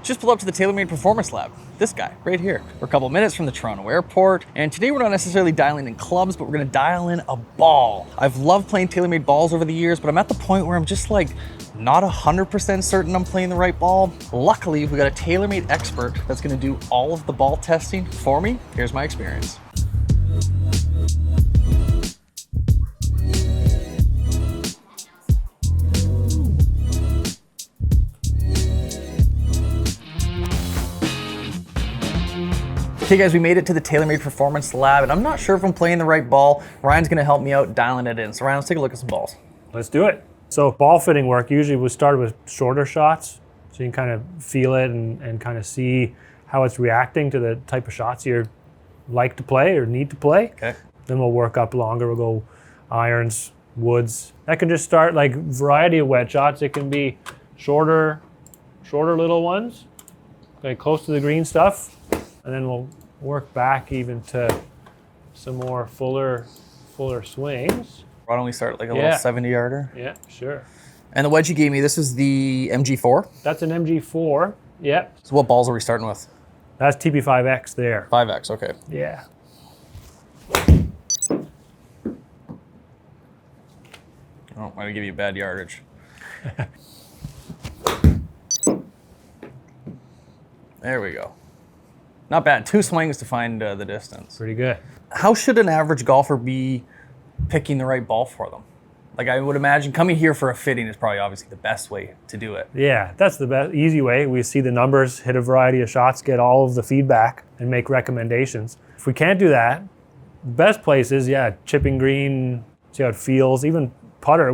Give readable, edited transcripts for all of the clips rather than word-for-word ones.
Just pulled up to the Taylormade Performance Lab. This guy, right here. We're a couple minutes from the Toronto airport, and today we're not necessarily dialing in clubs, but we're gonna dial in a ball. I've loved playing Taylormade balls over the years, but I'm at the point where I'm just like, not 100% certain I'm playing the right ball. Luckily, we got a Taylormade expert that's gonna do all of the ball testing for me. Here's my experience. Okay guys, we made it to the Taylormade Performance Lab, and I'm not sure if I'm playing the right ball. Ryan's gonna help me out dialing it in. So Ryan, let's take a look at some balls. Let's do it. So ball fitting work, usually we start with shorter shots, so you can kind of feel it and kind of see how it's reacting to the type of shots you like to play or need to play. Okay. Then we'll work up longer. We'll go irons, woods. That can just start like variety of wedge shots. It can be shorter little ones, like close to the green stuff. And then we'll work back even to some more fuller swings. Why don't we start like a little 70-yarder? Yeah, sure. And the wedge you gave me, this is the MG4? That's an MG4, yeah. So what balls are we starting with? That's TP5X there. 5X, okay. Yeah. Oh, might give you bad yardage. There we go. Not bad. 2 swings to find the distance. Pretty good. How should an average golfer be picking the right ball for them? Like I would imagine coming here for a fitting is probably obviously the best way to do it. Yeah, that's the best, easy way. We see the numbers, hit a variety of shots, get all of the feedback, and make recommendations. If we can't do that, the best place is, chipping green, see how it feels. Even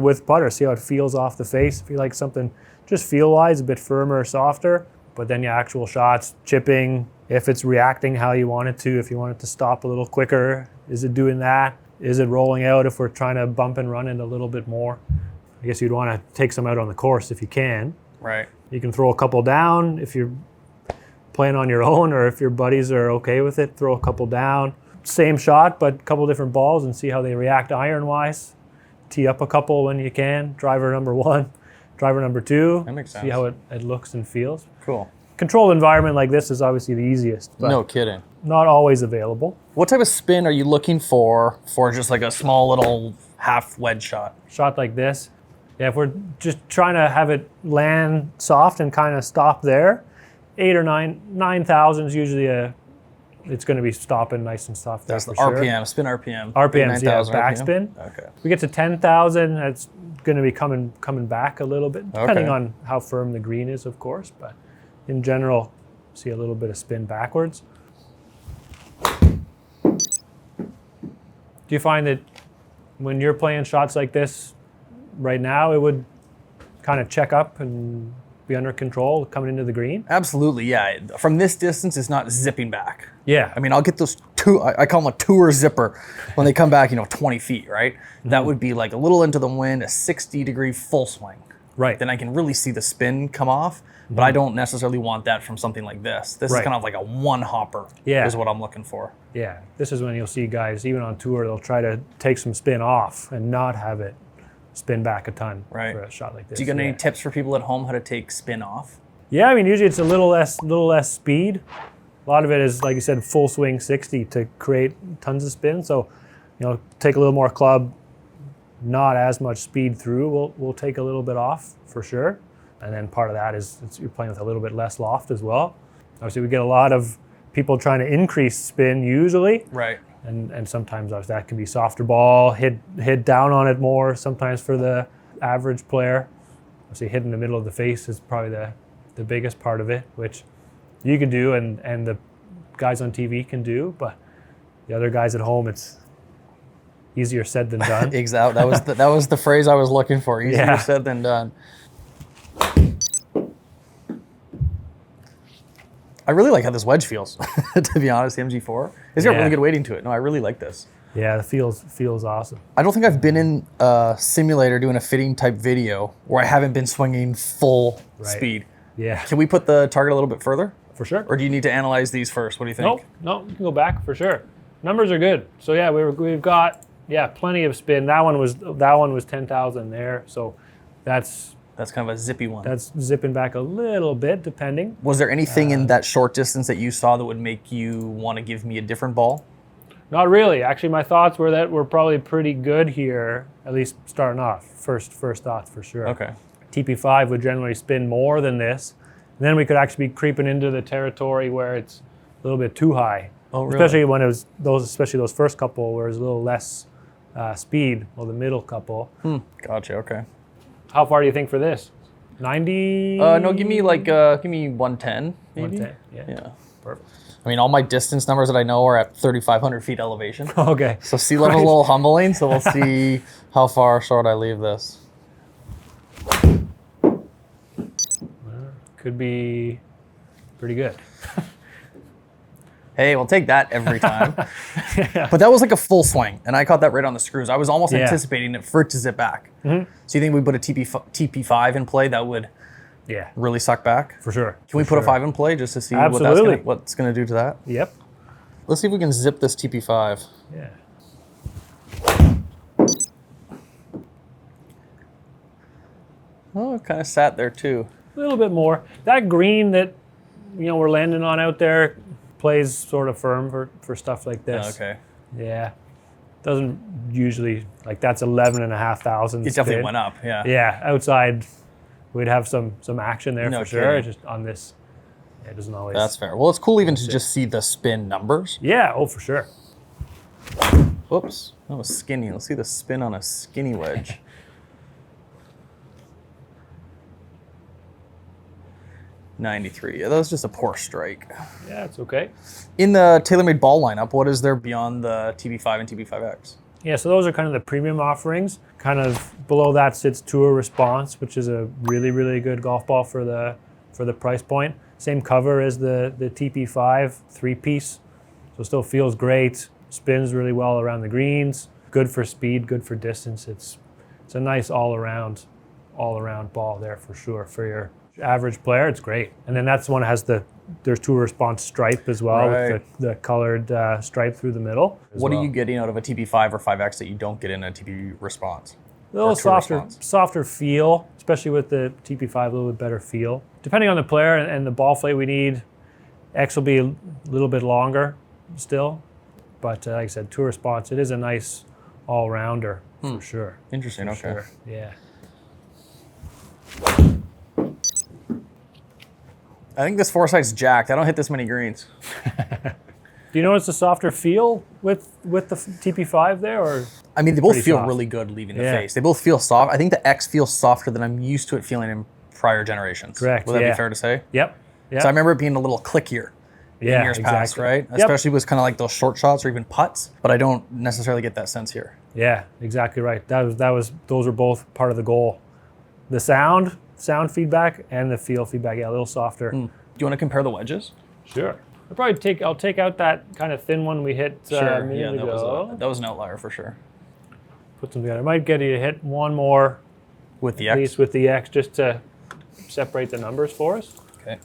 with putter, see how it feels off the face. If you like something just feel-wise, a bit firmer, softer, but then your actual shots, chipping, if it's reacting how you want it to, if you want it to stop a little quicker, is it doing that? Is it rolling out if we're trying to bump and run it a little bit more? I guess you'd want to take some out on the course if you can. Right. You can throw a couple down if you're playing on your own, or if your buddies are okay with it, throw a couple down. Same shot, but a couple different balls and see how they react iron-wise. Tee up a couple when you can. Driver number 1, driver number 2. That makes sense. See how it looks and feels. Cool. Controlled environment like this is obviously the easiest, but no kidding. Not always available. What type of spin are you looking for just like a small little half wedge shot? Shot like this. Yeah, if we're just trying to have it land soft and kind of stop there, 8 or 9,000 is usually it's going to be stopping nice and soft there. That's the for RPM, sure. spin RPM. RPMs, yeah, backspin. Okay. If we get to 10,000, that's going to be coming back a little bit, depending on how firm the green is, of course. But in general, see a little bit of spin backwards. Do you find that when you're playing shots like this right now, it would kind of check up and be under control coming into the green? Absolutely, yeah. From this distance, it's not zipping back. Yeah. I mean, I'll get those I call them a tour zipper when they come back, 20 feet, right? Mm-hmm. That would be like a little into the wind, a 60-degree full swing. Right. Then I can really see the spin come off, but I don't necessarily want that from something like this. This is kind of like a one hopper is what I'm looking for. Yeah, this is when you'll see guys, even on tour, they'll try to take some spin off and not have it spin back a ton for a shot like this. Do you got any tips for people at home how to take spin off? Yeah, I mean, usually it's a little less speed. A lot of it is, like you said, full swing 60 to create tons of spin. So, take a little more club, not as much speed through. We'll take a little bit off for sure. And then part of that is you're playing with a little bit less loft as well. Obviously, we get a lot of people trying to increase spin usually. Right. And sometimes that can be softer ball, hit down on it more. Sometimes for the average player, obviously hit in the middle of the face is probably the biggest part of it, which you can do and the guys on TV can do, but the other guys at home, it's easier said than done. Exactly. That was the phrase I was looking for. Easier said than done. I really like how this wedge feels, to be honest, the MG4. It's got really good weighting to it. No, I really like this. Yeah, it feels awesome. I don't think I've been in a simulator doing a fitting type video where I haven't been swinging full speed. Yeah. Can we put the target a little bit further? For sure. Or do you need to analyze these first? What do you think? No, you can go back for sure. Numbers are good. So yeah, we've got plenty of spin. That one was 10,000 there. So that's That's kind of a zippy one. That's zipping back a little bit, depending. Was there anything in that short distance that you saw that would make you want to give me a different ball? Not really. Actually, my thoughts were that we're probably pretty good here, at least starting off. First thoughts for sure. Okay. TP5 would generally spin more than this. And then we could actually be creeping into the territory where it's a little bit too high. Oh, really? Especially when it was especially those first couple where it was a little less speed, or the middle couple. Gotcha, okay. How far do you think for this? 90? No, give me 110, maybe? 110, yeah. Yeah. Perfect. I mean, all my distance numbers that I know are at 3,500 feet elevation. Okay. So sea level's a little humbling, so we'll see how far short I leave this. Could be pretty good. Hey, we'll take that every time. But that was like a full swing, and I caught that right on the screws. I was almost anticipating it for it to zip back. So you think we put a TP5 in play, that would really suck back? For sure. Can we put a 5 in play just to see what's gonna do to that? Yep. Let's see if we can zip this TP5. Yeah. Oh, it kind of sat there too. A little bit more. That green that we're landing on out there plays sort of firm for stuff like this. Oh, okay. Yeah. Doesn't usually, that's 11,500. It definitely went up, yeah. Yeah, outside we'd have some action there for sure. kidding. Just on this, it doesn't always. That's fair. Well, it's cool even to just see the spin numbers. Yeah, oh for sure. Whoops, that was skinny. Let's see the spin on a skinny wedge. $93. Yeah, that was just a poor strike. Yeah, it's okay. In the Taylormade ball lineup, what is there beyond the TP5 and TP5X? Yeah, so those are kind of the premium offerings. Kind of below that sits Tour Response, which is a really, really good golf ball for the price point. Same cover as the TP5 3-piece, so still feels great. Spins really well around the greens. Good for speed, good for distance. It's a nice all-around ball there for sure. For your average player, it's great. And then that's the one that has there's Tour Response stripe as well, with the colored stripe through the middle. What are you getting out of a TP5 or 5X that you don't get in a TP Response? A little softer feel, especially with the TP5, a little bit better feel. Depending on the player and the ball flight we need, X will be a little bit longer still. But like I said, Tour Response, it is a nice all-rounder for sure. Interesting, For okay. sure. Yeah. I think this foresight's jacked. I don't hit this many greens. Do you notice a softer feel with the TP5 there, or? I mean, they both Pretty feel soft. really good leaving the face. They both feel soft. I think the X feels softer than I'm used to it feeling in prior generations. Correct, Would that be fair to say? Yep. So I remember it being a little clickier in years past, right? Yep. Especially with kind of like those short shots or even putts, but I don't necessarily get that sense here. Yeah, exactly right. Those were both part of the goal. The sound feedback and the feel feedback, a little softer. Do you want to compare the wedges? Sure. I'll take out that kind of thin one we hit a minute ago. That was an outlier for sure. Put them together. I might get you to hit one more With the at X? least with the X, just to separate the numbers for us. Okay.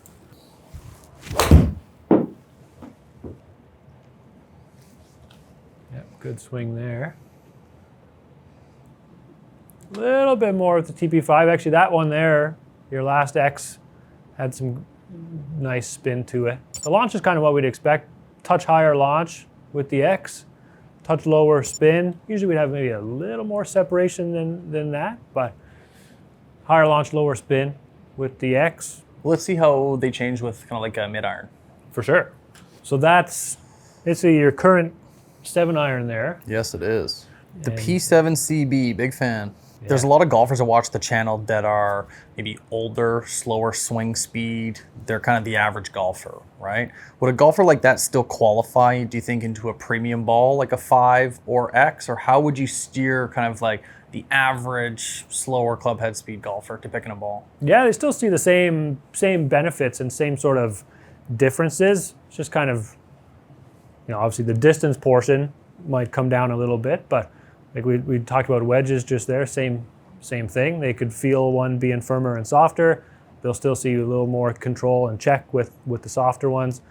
Yep, good swing there. A little bit more with the TP5. Actually, that one there, your last X, had some nice spin to it. The launch is kind of what we'd expect. Touch higher launch with the X, touch lower spin. Usually we'd have maybe a little more separation than that, but higher launch, lower spin with the X. Well, let's see how they change with kind of like a mid-iron. For sure. So it's your current 7-iron there. Yes, it is. The And- P7CB, big fan. There's a lot of golfers that watch the channel that are maybe older, slower swing speed. They're kind of the average golfer, right? Would a golfer like that still qualify, do you think, into a premium ball like a 5 or X? Or how would you steer kind of like the average, slower club head speed golfer to picking a ball? Yeah, they still see the same benefits and same sort of differences. It's just kind of, obviously the distance portion might come down a little bit, but like we talked about wedges just there, same thing. They could feel one being firmer and softer. They'll still see a little more control and check with the softer ones.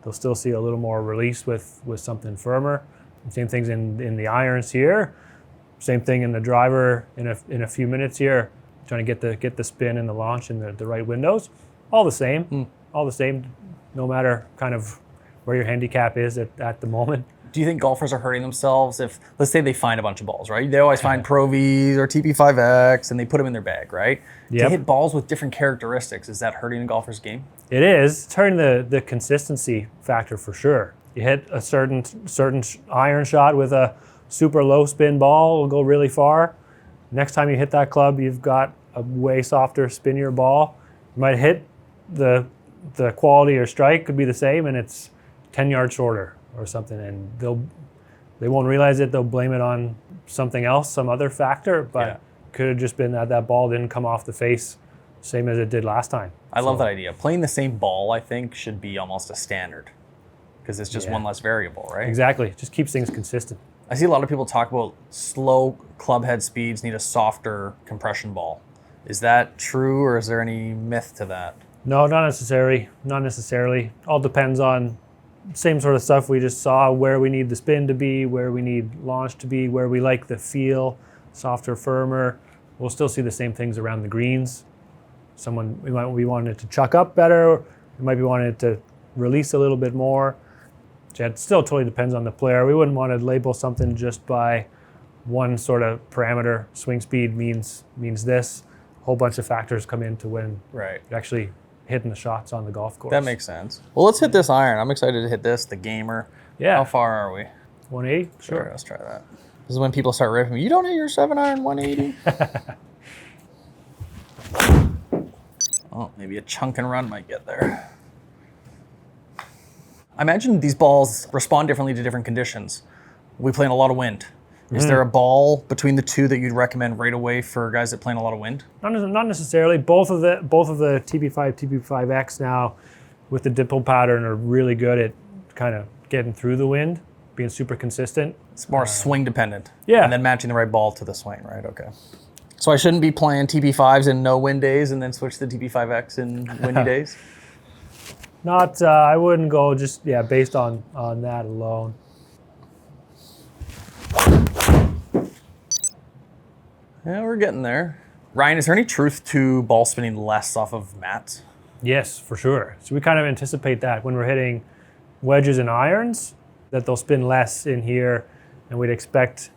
They'll still see a little more release with something firmer. Same things in the irons here. Same thing in the driver in a few minutes here. trying to get the spin and the launch in the right windows. All the same, no matter kind of where your handicap is at the moment. Do you think golfers are hurting themselves if, let's say they find a bunch of balls, right? They always find Pro Vs or TP5X and they put them in their bag, right? Yep. To hit balls with different characteristics, is that hurting a golfer's game? It is. It's hurting the consistency factor for sure. You hit a certain iron shot with a super low spin ball, it'll go really far. Next time you hit that club, you've got a way softer, spinnier ball. You might hit the quality or strike could be the same, and it's 10 yards shorter or something, and they won't realize it. They'll blame it on something else, some other factor, but could have just been that ball didn't come off the face same as it did last time. I love that idea. Playing the same ball, I think, should be almost a standard because it's just one less variable, right? Exactly. Just keeps things consistent. I see a lot of people talk about slow club head speeds need a softer compression ball. Is that true, or is there any myth to that? No, not necessarily. Not necessarily. All depends on same sort of stuff we just saw, where we need the spin to be, where we need launch to be, where we like the feel, softer, firmer. We'll still see the same things around the greens. We might be wanting it to chuck up better. We might be wanting it to release a little bit more. It still totally depends on the player. We wouldn't want to label something just by one sort of parameter. Swing speed means this. A whole bunch of factors come into when you're actually hitting the shots on the golf course. That makes sense. Well, let's hit this iron. I'm excited to hit this, the gamer. Yeah. How far are we? 180? Sure. Let's try that. This is when people start ripping me. You don't hit your 7-iron 180? Oh, maybe a chunk and run might get there. I imagine these balls respond differently to different conditions. We play in a lot of wind. Is there a ball between the two that you'd recommend right away for guys that play in a lot of wind? Not necessarily. Both of the TP5, TP5X now with the dimple pattern are really good at kind of getting through the wind, being super consistent. It's more swing dependent. Yeah. And then matching the right ball to the swing, right? Okay. So I shouldn't be playing TP5s in no wind days and then switch to TP5X in windy days? I wouldn't go just, based on that alone. Yeah, we're getting there. Ryan, is there any truth to ball spinning less off of mats? Yes, for sure. So we kind of anticipate that when we're hitting wedges and irons, that they'll spin less in here, and we'd expect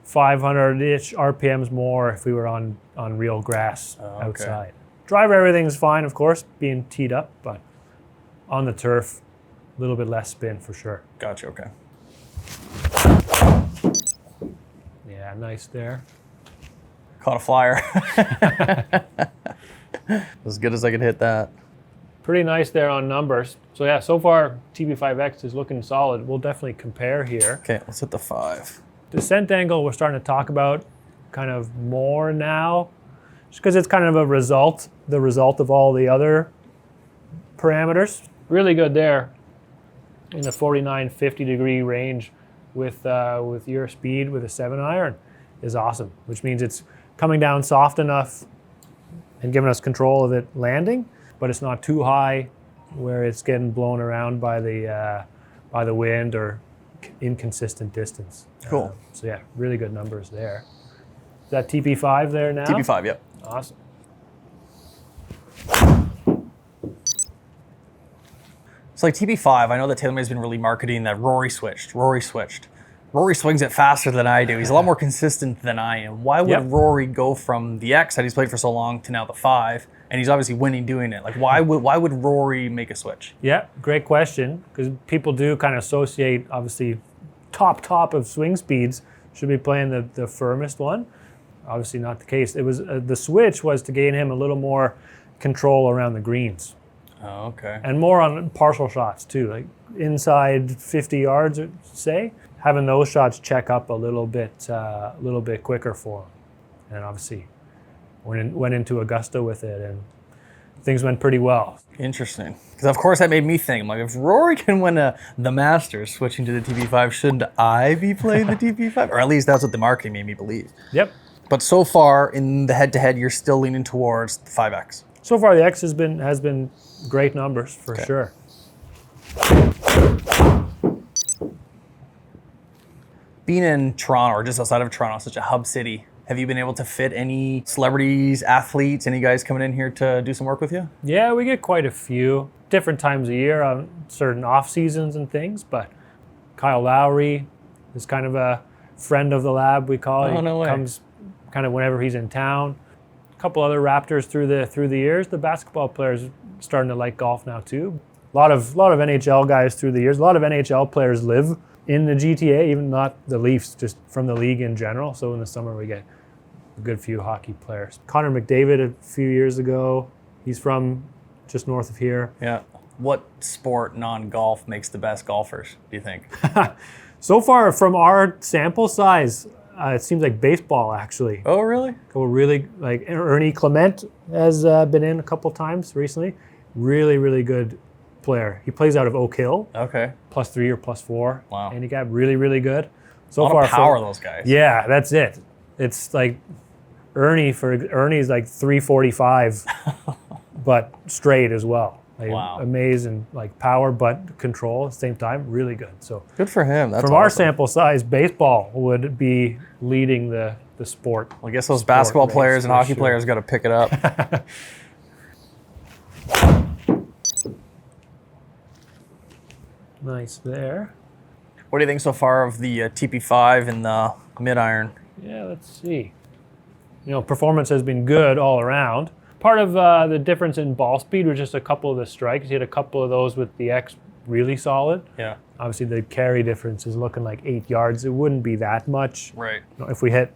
500-ish RPMs more if we were on real grass outside. Driver, everything's fine, of course, being teed up, but on the turf, a little bit less spin for sure. Gotcha, okay. Yeah, nice there. Caught a flyer. As good as I could hit that. Pretty nice there on numbers. So yeah, so far TP5X is looking solid. We'll definitely compare here. Okay, let's hit the 5. Descent angle we're starting to talk about kind of more now, just because it's kind of the result of all the other parameters. Really good there in the 49, 50 degree range with your speed with a 7-iron is awesome, which means it's coming down soft enough and giving us control of it landing, but it's not too high where it's getting blown around by the wind or inconsistent distance. Cool. So yeah, really good numbers there. Is that TP5 there now? TP5, yep. Awesome. So like TP5, I know that Taylormade's been really marketing that Rory switched. Rory swings it faster than I do. He's a lot more consistent than I am. Why would Rory go from the X that he's played for so long to now the 5? And he's obviously winning doing it. Like why would Rory make a switch? Yeah, great question. Because people do kind of associate, obviously, top of swing speeds should be playing the firmest one. Obviously not the case. It was the switch was to gain him a little more control around the greens. Oh, okay. And more on partial shots too, like inside 50 yards, say. Having those shots check up a little bit quicker for him, and obviously went into Augusta with it, and things went pretty well. Interesting, because of course that made me think, like, if Rory can win the Masters switching to the TP5, shouldn't I be playing the TP5? Or at least that's what the marketing made me believe. Yep. But so far in the head-to-head, you're still leaning towards the 5X. So far, the X has been great numbers for sure. Being in Toronto, or just outside of Toronto, such a hub city, Have you been able to fit any celebrities, athletes, any guys coming in here to do some work with you? Yeah, we get quite a few different times a year on certain off seasons and things, but Kyle Lowry is kind of a friend of the lab, we call it. Oh, no way. Comes kind of whenever he's in town. A couple other Raptors through the years. The basketball players starting to like golf now too. A lot of NHL guys through the years. A lot of NHL players live in the GTA, even not the Leafs, just from the league in general. So in the summer we get a good few hockey players. Connor McDavid a few years ago. He's from just north of here. Yeah. What sport, non-golf, makes the best golfers, do you think? So far from our sample size, it seems like baseball actually. Oh, really? Really, like Ernie Clement has been in a couple times recently. Really, really good player. He plays out of Oak Hill. Okay. +3 or +4. Wow. Handicap, really, really good. So A lot far, of power, those guys. Yeah, that's it. It's like Ernie's like 345, but straight as well. Like, Wow. amazing, like power, but control at the same time. Really good. So Good for him. That's from our awesome. sample size, baseball would be leading the sport. Well, I guess those basketball race, players and for hockey sure. players got to pick it up. Nice there. What do you think so far of the TP5 and the mid-iron? Yeah, let's see. Performance has been good all around. Part of the difference in ball speed was just a couple of the strikes. You had a couple of those with the X really solid. Yeah. Obviously, the carry difference is looking like 8 yards. It wouldn't be that much. Right. If we hit,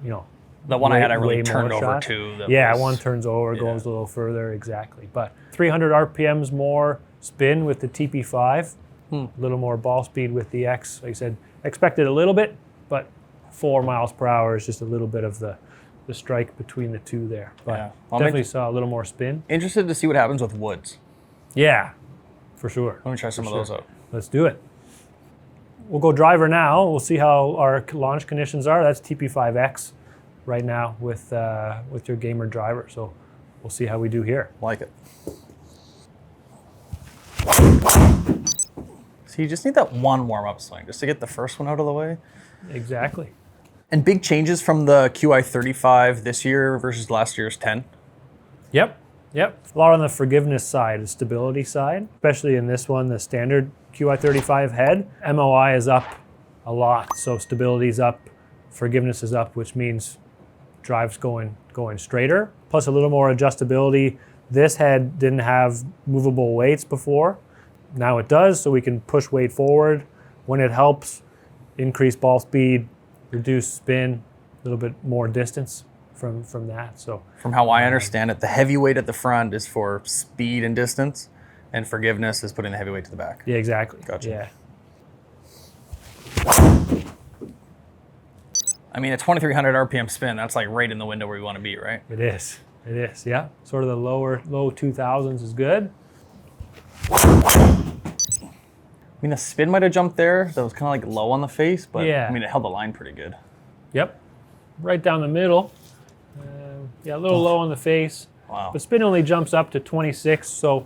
The one I had, I way really more turned over shot. too. Yeah, one turns over, goes a little further, exactly. But 300 RPMs more spin with the TP5. A little more ball speed with the X. Like I said, expected a little bit, but 4 miles per hour is just a little bit of the strike between the two there. But Yeah. definitely saw a little more spin. Interested to see what happens with woods. Yeah, for sure. Let me try some of those out. Let's do it. We'll go driver now. We'll see how our launch conditions are. That's TP5X right now with your gamer driver. So we'll see how we do here. Like it. So you just need that one warm-up swing just to get the first one out of the way. Exactly. And big changes from the QI35 this year versus last year's 10. Yep. A lot on the forgiveness side, the stability side, especially in this one, the standard QI35 head. MOI is up a lot, so stability is up, forgiveness is up, which means drive's going straighter. Plus a little more adjustability. This head didn't have movable weights before. Now it does, so we can push weight forward when it helps, increase ball speed, reduce spin, a little bit more distance from that. So From how I understand it, the heavy weight at the front is for speed and distance, and forgiveness is putting the heavy weight to the back. yeah, exactly. Gotcha. Yeah. I mean, a 2,300 RPM spin, that's like right in the window where you want to be, right? It is, yeah. Sort of the low 2000s is good. I mean, the spin might have jumped there. That was kind of like low on the face, but Yeah. I mean, it held the line pretty good. Yep. Right down the middle. A little low on the face. Wow. But spin only jumps up to 26, so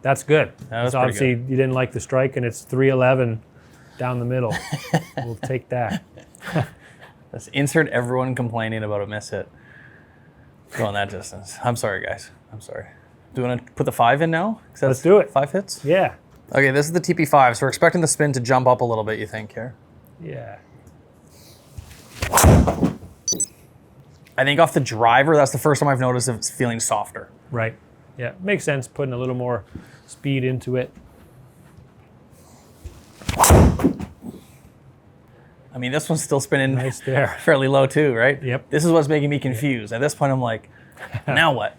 that's good. That was So pretty obviously you didn't like the strike, and it's 311 down the middle. We'll take that. Let's insert everyone complaining about a miss hit. Going that distance. I'm sorry, guys. I'm sorry. Do you want to put the 5 in now? 'Cause Let's that's do it. 5 hits? Yeah. Okay, this is the TP5, so we're expecting the spin to jump up a little bit, you think, here? Yeah. I think off the driver, that's the first time I've noticed it's feeling softer. Right. Yeah. Makes sense putting a little more speed into it. I mean, this one's still spinning Nice there. fairly low too, right? Yep. This is what's making me confused. At this point, I'm like, now what?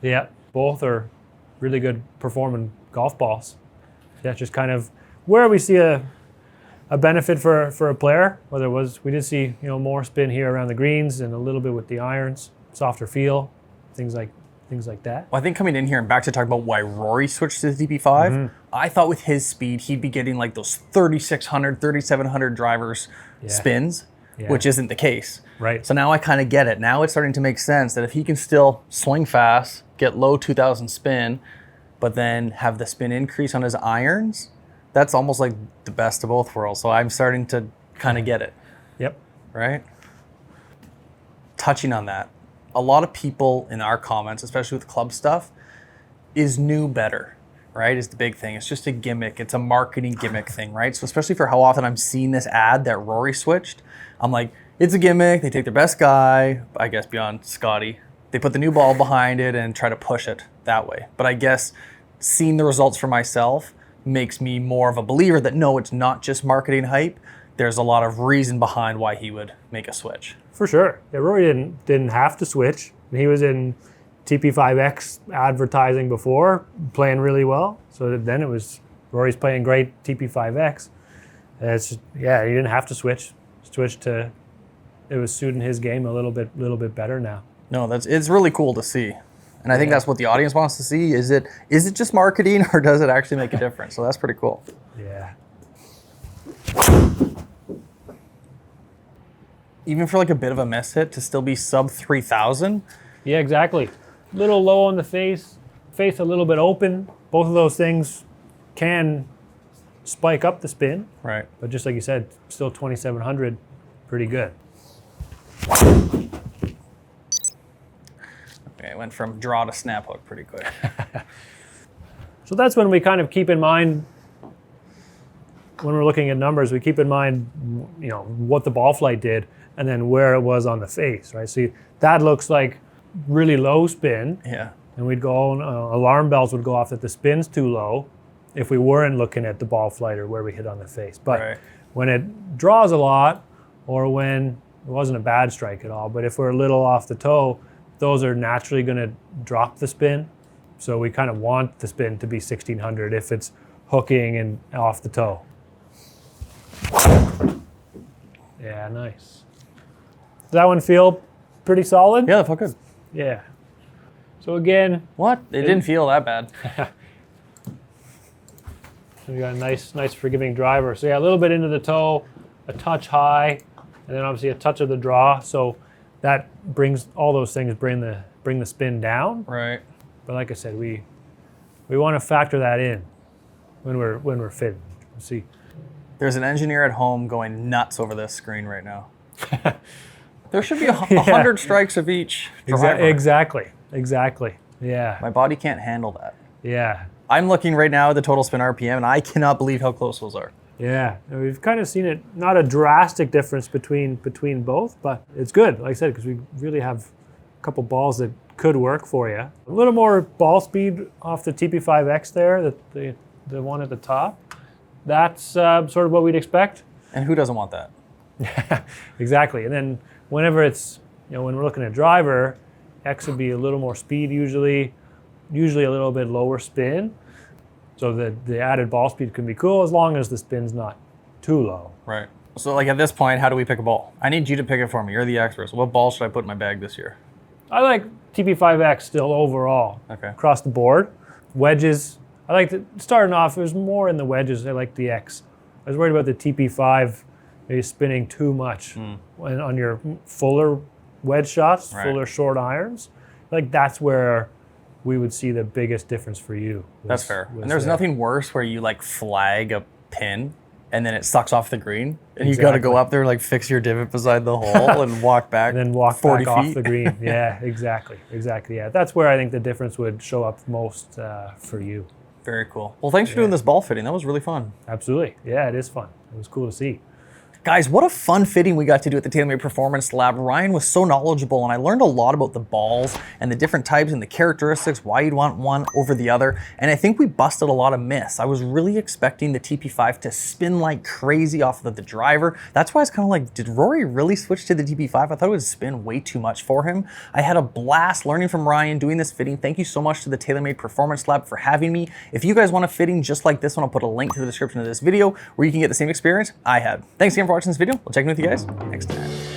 Yeah. Both are really good performing golf balls. That's just kind of where we see a benefit for a player. Whether it was, we did see more spin here around the greens and a little bit with the irons, softer feel, things like that. Well, I think coming in here and back to talk about why Rory switched to the TP5, I thought with his speed, he'd be getting like those 3,600, 3,700 drivers spins, which isn't the case. Right. So now I kind of get it. Now it's starting to make sense that if he can still swing fast, get low 2,000 spin, but then have the spin increase on his irons, that's almost like the best of both worlds. So I'm starting to kind of get it, Yep. right? touching on that, a lot of people in our comments, especially with club stuff, is new better, right? Is the big thing. It's just a gimmick. It's a marketing gimmick thing, right? So especially for how often I'm seeing this ad that Rory switched, I'm like, it's a gimmick. They take their best guy, I guess beyond Scotty. They put the new ball behind it and try to push it that way. But I guess seeing the results for myself makes me more of a believer that no, it's not just marketing hype. There's a lot of reason behind why he would make a switch. For sure. Yeah, Rory didn't have to switch. He was in TP5X advertising before, playing really well. So then it was Rory's playing great TP5X. It's just, yeah, he didn't have to switch. Switch to, it was suiting his game a little bit better now. No, it's really cool to see. And I think that's what the audience wants to see. Is it just marketing or does it actually make a difference? So that's pretty cool. Yeah. Even for like a bit of a miss hit to still be sub 3,000. Yeah, exactly. A little low on the face a little bit open. Both of those things can spike up the spin. Right. But just like you said, still 2,700, pretty good. Okay, it went from draw to snap hook pretty quick. So that's when we kind of keep in mind, when we're looking at numbers, we keep in mind, you know, what the ball flight did and then where it was on the face, right? So that looks like really low spin. Yeah. And we'd go, alarm bells would go off that the spin's too low if we weren't looking at the ball flight or where we hit on the face. But when it draws a lot, or when it wasn't a bad strike at all, but if we're a little off the toe, those are naturally going to drop the spin. So we kind of want the spin to be 1,600 if it's hooking and off the toe. Yeah, nice. Does that one feel pretty solid? Yeah, that felt good. Yeah. So again, What? It didn't feel that bad. we got a nice forgiving driver. So yeah, a little bit into the toe, a touch high, and then obviously a touch of the draw. So that brings all those things bring the spin down. Right. But like I said, we want to factor that in when we're fitting. Let's see. There's an engineer at home going nuts over this screen right now. There should be 100 strikes of each driver. Exactly. Yeah. My body can't handle that. Yeah. I'm looking right now at the total spin RPM, and I cannot believe how close those are. Yeah. And we've kind of seen it, not a drastic difference between both, but it's good, like I said, because we really have a couple balls that could work for you. A little more ball speed off the TP5X there, the one at the top. That's sort of what we'd expect. And who doesn't want that? Exactly. And then whenever it's, you know, when we're looking at driver, X would be a little more speed usually a little bit lower spin. So the added ball speed can be cool as long as the spin's not too low. Right. So like at this point, how do we pick a ball? I need you to pick it for me. You're the expert. So what ball should I put in my bag this year? I like TP5X still overall. Okay. Across the board. Wedges, I like starting off, it was more in the wedges. I like the X. I was worried about the TP5 maybe spinning too much when on your fuller wedge shots, fuller short irons. Like that's where we would see the biggest difference for you. That's fair. And there's nothing worse where you like flag a pin and then it sucks off the green and you got to go up there, like fix your divot beside the hole and walk back and then walk 40 back feet. off the green. Yeah, exactly. Yeah, that's where I think the difference would show up most for you. Very cool. Well, thanks for doing this ball fitting. That was really fun. Absolutely. Yeah, it is fun. It was cool to see. Guys, what a fun fitting we got to do at the Taylormade Performance Lab. Ryan was so knowledgeable and I learned a lot about the balls and the different types and the characteristics, why you'd want one over the other. And I think we busted a lot of myths. I was really expecting the TP5 to spin like crazy off of the driver. That's why I was kind of like, did Rory really switch to the TP5? I thought it would spin way too much for him. I had a blast learning from Ryan, doing this fitting. Thank you so much to the Taylormade Performance Lab for having me. If you guys want a fitting just like this one, I'll put a link to the description of this video where you can get the same experience I had. Thanks again for watching this video. We'll check in with you guys next time.